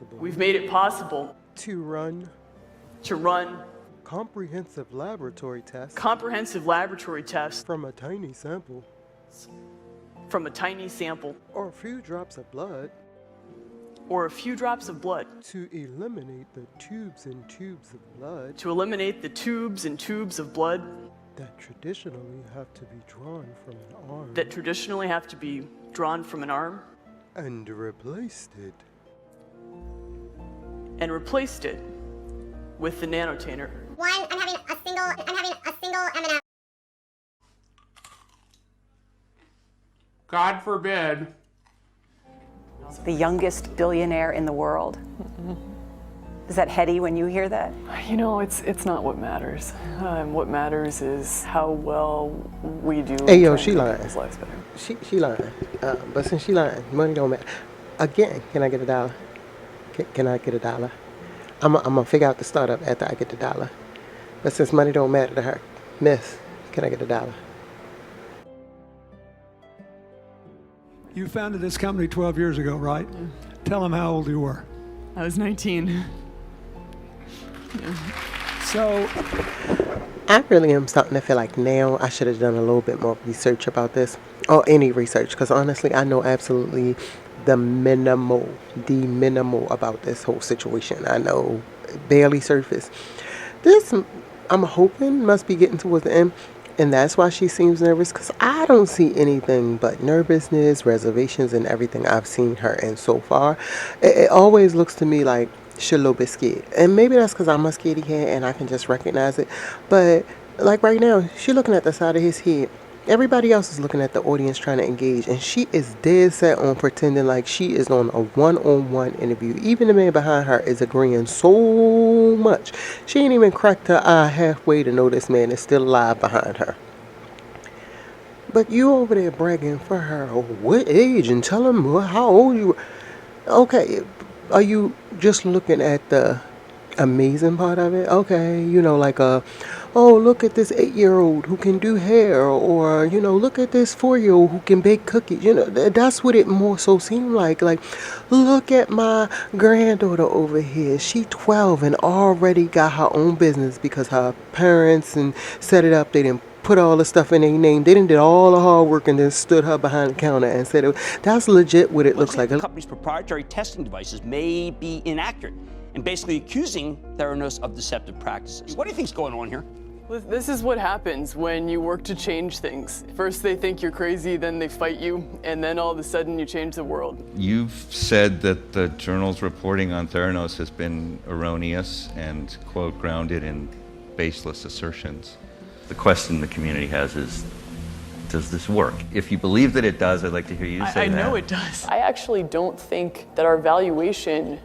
possible. We've made it possible to run comprehensive laboratory tests from a tiny sample or a few drops of blood to eliminate the tubes and tubes of blood that traditionally have to be drawn from an arm and replaced it with the nanotainer. I'm having a single M&M. God forbid. The youngest billionaire in the world. Is that heady when you hear that? You know, it's not what matters. What matters is how well we do. Hey, yo, she lying. Lives better. She lying. But since she lying, money don't matter. Again, can I get $1? Can I get $1? I'm gonna figure out the startup after I get the $1. But since money don't matter to her, Miss, can I get $1? You founded this company 12 years ago, right? Yeah. Tell them how old you were. I was 19. Yeah. So, I really am starting to feel like now I should have done a little bit more research about this, or any research, because honestly, I know absolutely the minimal about this whole situation. I know barely surface. This, I'm hoping, must be getting towards the end, and that's why she seems nervous, because I don't see anything but nervousness, reservations, and everything I've seen her in so far. It always looks to me like she's a little bit scared, and maybe that's because I'm a scaredy cat and I can just recognize it. But like right now, she's looking at the side of his head. Everybody else is looking at the audience trying to engage, and she is dead set on pretending like she is on a one-on-one interview. Even the man behind her is agreeing so much. She ain't even cracked her eye halfway to know this man is still alive behind her. But you over there bragging for her, oh, what age, and tell him how old you are. Okay, are you just looking at the amazing part of it? Okay, you know, like oh, look at this 8-year-old who can do hair, or, you know, look at this 4-year-old who can bake cookies. You know, that's what it more so seemed like. Like, look at my granddaughter over here. She 12 and already got her own business because her parents and set it up. They didn't put all the stuff in their name. They didn't did all the hard work and then stood her behind the counter and said that's legit what it looks like. The company's proprietary testing devices may be inaccurate, and basically accusing Theranos of deceptive practices. What do you think's going on here? This is what happens when you work to change things. First they think you're crazy, then they fight you, and then all of a sudden you change the world. You've said that the journal's reporting on Theranos has been erroneous and, quote, grounded in baseless assertions. The question the community has is, does this work? If you believe that it does, I'd like to hear you say that. I know it does. I actually don't think that our valuation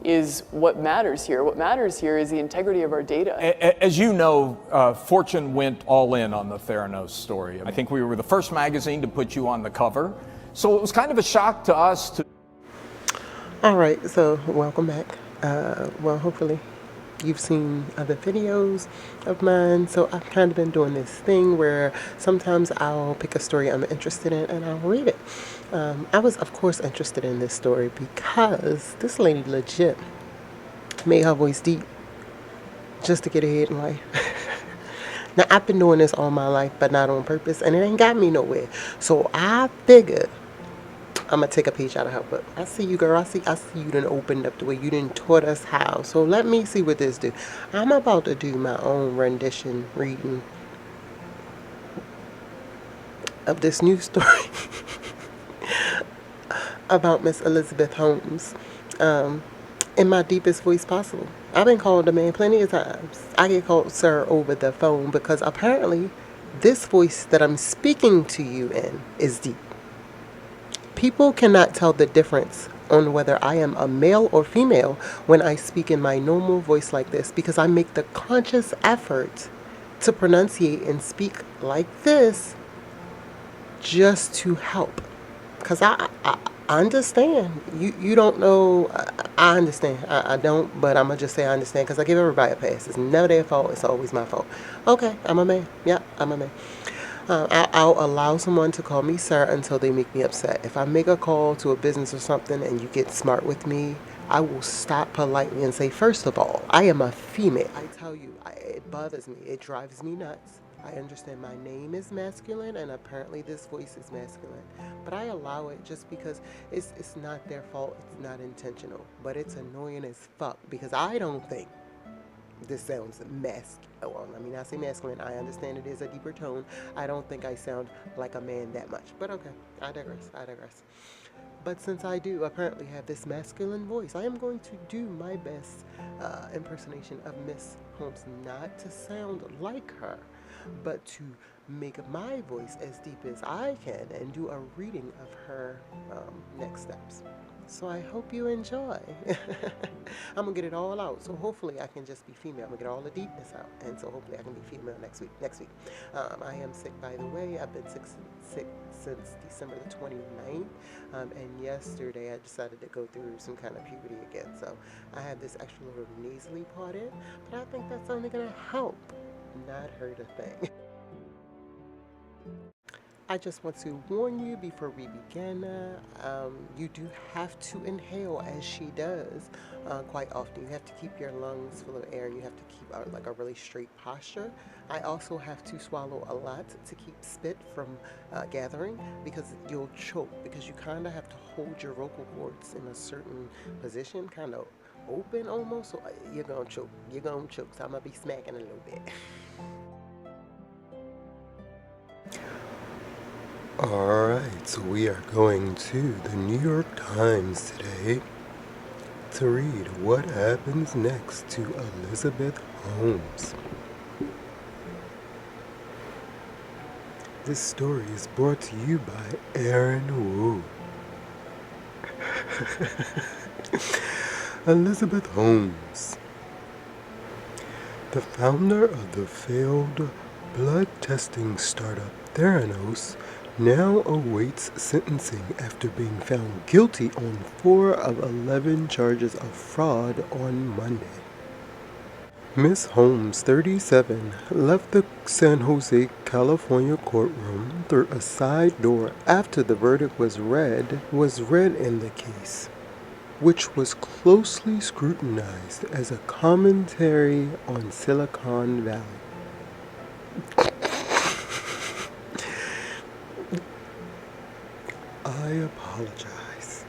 is what matters here. What matters here is the integrity of our data. As you know, Fortune went all in on the Theranos story. I think we were the first magazine to put you on the cover. So it was kind of a shock to us to... All right, so welcome back. Well, hopefully you've seen other videos of mine. So I've kind of been doing this thing where sometimes I'll pick a story I'm interested in and I'll read it. I was, of course, interested in this story because this lady legit made her voice deep just to get ahead in life. Now, I've been doing this all my life, but not on purpose, and it ain't got me nowhere. So I figured I'm going to take a page out of her book. I see you, girl. I see you done opened up the way. You done taught us how. So let me see what this do. I'm about to do my own rendition reading of this new story about Miss Elizabeth Holmes in my deepest voice possible. I've been called a man plenty of times. I get called sir over the phone because apparently this voice that I'm speaking to you in is deep. People cannot tell the difference on whether I am a male or female when I speak in my normal voice like this, because I make the conscious effort to pronunciate and speak like this just to help. Because I understand. You don't know. I understand. I don't, but I'm going to just say I understand because I give everybody a pass. It's never their fault. It's always my fault. Okay, I'm a man. Yeah, I'm a man. I'll allow someone to call me sir until they make me upset. If I make a call to a business or something and you get smart with me, I will stop politely and say, first of all, I am a female. I tell you, it bothers me. It drives me nuts. I understand my name is masculine and apparently this voice is masculine. But I allow it just because it's not their fault. It's not intentional. But it's annoying as fuck because I don't think this sounds masculine. Well, I mean, I say masculine. I understand it is a deeper tone. I don't think I sound like a man that much. But okay, I digress. I digress. But since I do apparently have this masculine voice, I am going to do my best impersonation of Miss Holmes, not to sound like her, but to make my voice as deep as I can and do a reading of her next steps. So I hope you enjoy. I'm gonna get it all out. So hopefully I can just be female. I'm gonna get all the deepness out. And so hopefully I can be female next week. I am sick, by the way. I've been sick since December the 29th. And yesterday I decided to go through some kind of puberty again. So I have this extra little nasally part in. But I think that's only gonna help, not hurt a thing. I just want to warn you before we begin, you do have to inhale as she does quite often. You have to keep your lungs full of air and you have to keep like a really straight posture. I also have to swallow a lot to keep spit from gathering because you'll choke because you kind of have to hold your vocal cords in a certain position, kind of open almost, so you're going to choke. You're going to choke, so I'm going to be smacking a little bit. Alright, so we are going to the New York Times today to read what happens next to Elizabeth Holmes. This story is brought to you by Aaron Wu. Elizabeth Holmes, the founder of the failed blood testing startup Theranos, now awaits sentencing after being found guilty on 4 of 11 charges of fraud on Monday. Miss Holmes, 37, left the San Jose, California courtroom through a side door after the verdict was read in the case, which was closely scrutinized as a commentary on Silicon Valley. I apologize.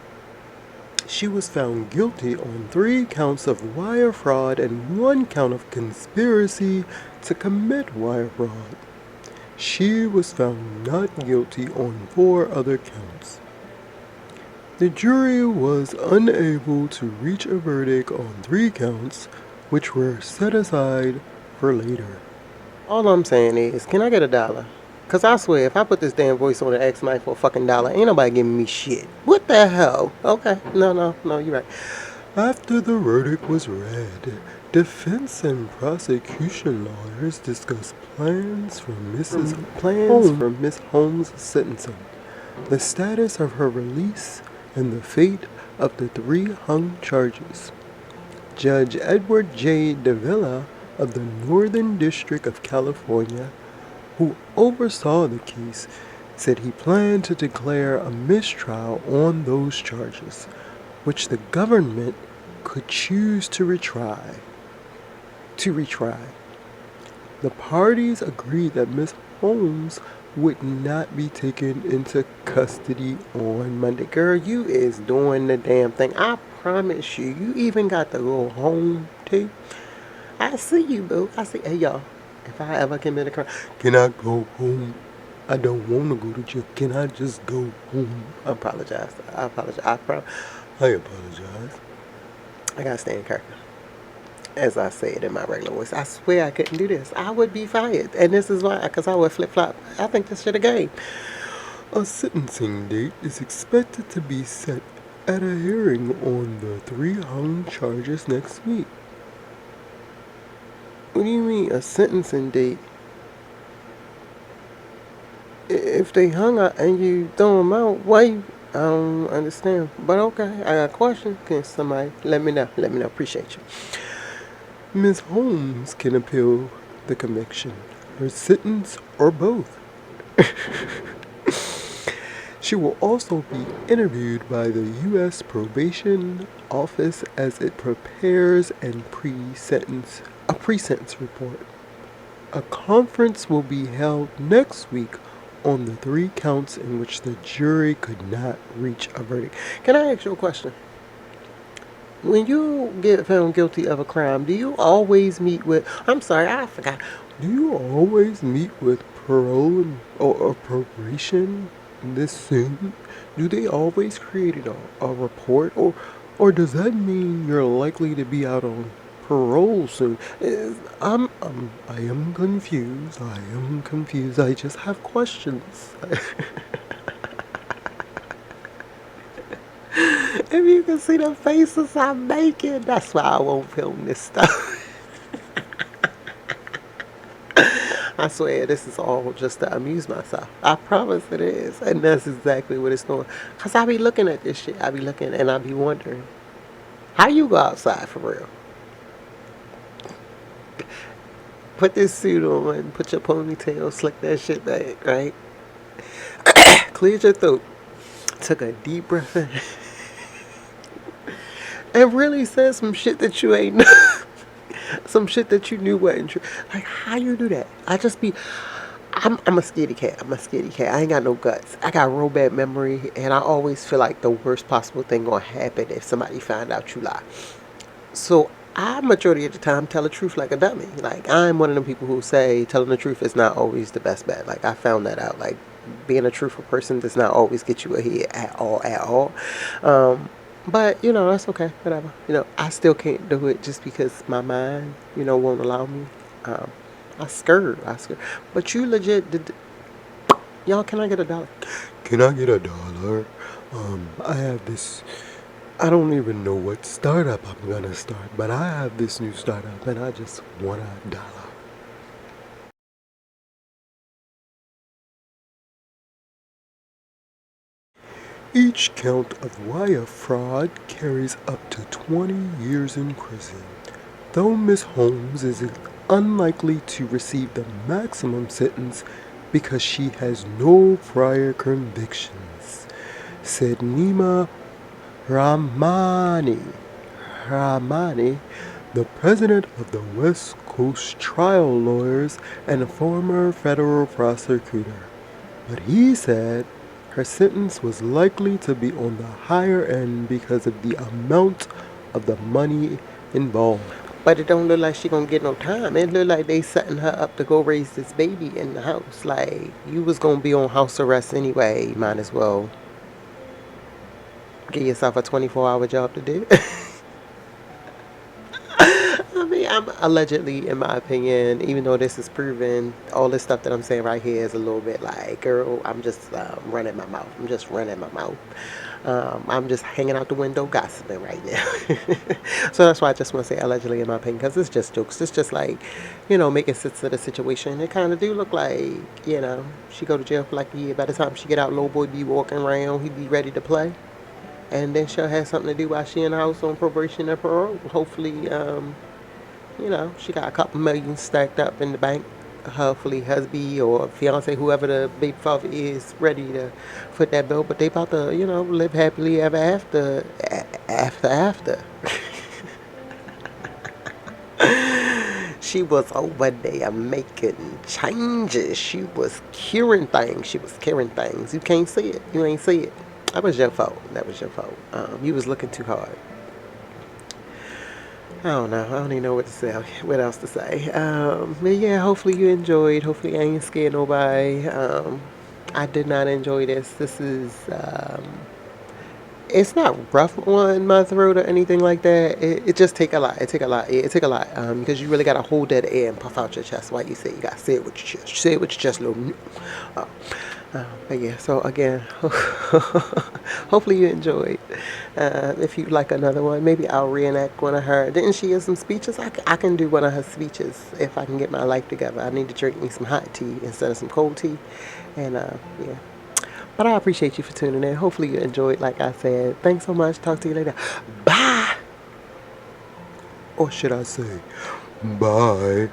She was found guilty on 3 counts of wire fraud and 1 count of conspiracy to commit wire fraud. She was found not guilty on 4 other counts. The jury was unable to reach a verdict on 3 counts, which were set aside for later. All I'm saying is, can I get $1? Cause I swear, if I put this damn voice on and ask somebody for a fucking $1, ain't nobody giving me shit. What the hell? Okay, no, you're right. After the verdict was read, defense and prosecution lawyers discussed plans for Miss Holmes' sentencing, the status of her release, and the fate of the 3 hung charges. Judge Edward J. Davila of the Northern District of California, who oversaw the case, said he planned to declare a mistrial on those charges, which the government could choose to retry. The parties agreed that Miss Holmes would not be taken into custody on Monday. Girl, you is doing the damn thing. I promise you. You even got the little home tape. I see you, boo. I see. Hey, y'all. If I ever commit a crime, can I go home? I don't want to go to jail. Can I just go home? I apologize. I apologize. I gotta stay in character. As I say it in my regular voice, I swear I couldn't do this. I would be fired. And this is why, because I would flip-flop. I think this shit a game. A sentencing date is expected to be set at a hearing on the 3 hung charges next week. What do you mean, a sentencing date? If they hung out and you throw them out, why you? I don't understand. But okay, I got a question. Can somebody let me know? Appreciate you. Ms. Holmes can appeal the conviction, her sentence, or both. She will also be interviewed by the U.S. Probation Office as it prepares a pre-sentence report. A conference will be held next week on the 3 counts in which the jury could not reach a verdict. Can I ask you a question? When you get found guilty of a crime, do you always meet with, I'm sorry, I forgot. Do you always meet with parole or probation this soon? Do they always create a report, or does that mean you're likely to be out on parole soon? I am confused. I am confused. I just have questions. If you can see the faces I'm making, that's why I won't film this stuff. I swear this is all just to amuse myself. I promise it is. And that's exactly what it's doing. Because I be looking at this shit. I be looking and I be wondering, how you go outside for real? Put this suit on, put your ponytail, slick that shit back, right? Cleared your throat. Took a deep breath in. And really said some shit that you ain't know. Some shit that you knew wasn't true. Like, how you do that? I'm a scaredy cat. I'm a scaredy cat. I ain't got no guts. I got real bad memory, and I always feel like the worst possible thing gonna happen if somebody find out you lie. So I, majority of the time, tell the truth like a dummy. Like, I'm one of them people who say telling the truth is not always the best bet. Like, I found that out. Like, being a truthful person does not always get you ahead at all. But, that's okay, whatever. I still can't do it just because my mind, won't allow me. I scared. But you legit did. Y'all, can I get $1? Can I get $1? I have this. I don't even know what startup I'm gonna start, but I have this new startup and I just want $1. Each count of wire fraud carries up to 20 years in prison. Though Miss Holmes is unlikely to receive the maximum sentence because she has no prior convictions, said Nima Ramani, the president of the West Coast Trial Lawyers and a former federal prosecutor. But he said her sentence was likely to be on the higher end because of the amount of the money involved. But it don't look like she gonna get no time. It look like they setting her up to go raise this baby in the house. Like, you was gonna be on house arrest anyway. Might as well get yourself a 24-hour job to do. I mean, I'm allegedly, in my opinion, even though this is proven, all this stuff that I'm saying right here is a little bit like, girl, I'm just running my mouth. I'm just hanging out the window gossiping right now. So that's why I just want to say allegedly, in my opinion, because it's just jokes. It's just like, making sense of the situation. It kind of do look like, she go to jail for like a year. By the time she get out, little boy be walking around. He be ready to play. And then she'll have something to do while she in the house on probation or parole. Hopefully, she got a couple million stacked up in the bank. Hopefully husband or fiance, whoever the baby father is, ready to foot that bill. But they about to, live happily ever after. She was over there making changes. She was curing things. You can't see it. You ain't see it. That was your fault. You was looking too hard. I don't know. I don't even know what else to say. But yeah, hopefully you enjoyed. Hopefully I ain't scared nobody. I did not enjoy this. This is, it's not rough on my throat or anything like that. It just take a lot. It take a lot. Because you really got to hold that air and puff out your chest. Why you say you got to say it with your chest. Say it with your chest, little. But yeah, so again, hopefully you enjoyed. If you'd like another one, maybe I'll reenact one of her. Didn't she have some speeches? I can do one of her speeches if I can get my life together. I need to drink me some hot tea instead of some cold tea. And yeah. But I appreciate you for tuning in. Hopefully you enjoyed, like I said. Thanks so much. Talk to you later. Bye. Or should I say, bye.